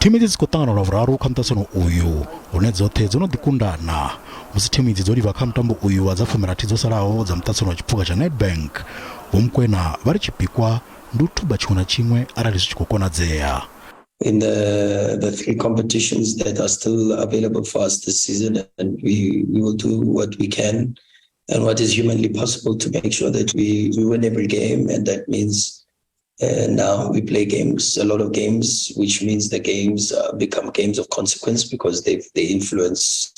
thimu idzi khou ṱangana lwa vhuraru kha muṱaṱisano uyu hune dzoṱhe dzo no ḓikundana musi thimu idzi dzo livha kha mutambo uyu wa dza 13 dzo salaho dza muṱaṱisano wa tshiphuga tsha Nedbank. Vho Mokwena vha ri tshipikwa ndi u thuba tshiṅwe na tshiṅwe arali zwi tshi khou konadzea. In the three competitions that are still available for us this season, and we will do what we can and what is humanly possible to make sure that we win every game. And that means now we play games, a lot of games, which means the games become games of consequence because they influence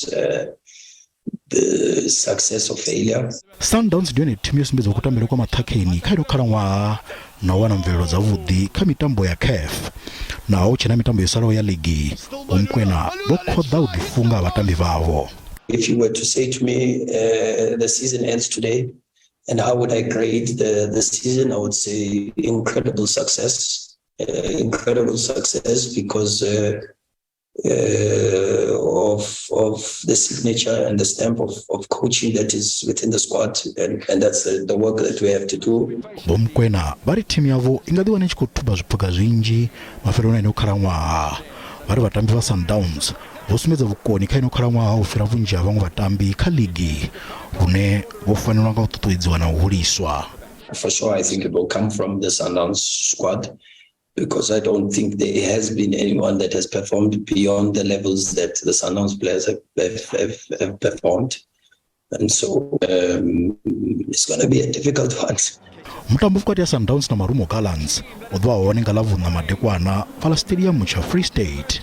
the success or failure. Sundowns ndi yone thimu yosumbedza kutambira kwa maṱhakheni kha ino khalanwaha na wana mvelelo dza vhuḓi kha mitambo ya CAF. Naho tshena mitambo yo salaho ya ligi, Vho Mokwena vho khoḓa u ḓifunga vhatambi vhavho. If you were to say to me, the season ends today, and how would I grade the season? I would say incredible success. Incredible success because of the signature and the stamp of coaching that is within the squad, and that's the work that we have to do. Vho Mokwena vari thimu yavo inga ḓi wana i tshi khou thuba zwiphuga zwinzhi mafheloni a ino khalanwaha. Vari vhatambi vha Sundowns vho sumbedza vhukoni kha ino khalanwaha u fhira vhunzhi ha vhaṅwe vhatambi kha ligi hune vho fanelwa nga u ṱuṱuwedziwa na u huliswa. For sure, I think it will come from the Sundowns squad, because I don't think there has been anyone that has performed beyond the levels that the Sundowns players have performed. And so it's going to be a difficult one. Mutambo vhukati ya Sundowns na Marumo Gallants u ḓo vha hone nga ḽa vhuṋa madekwana fhaḽa stadium tsha Free State.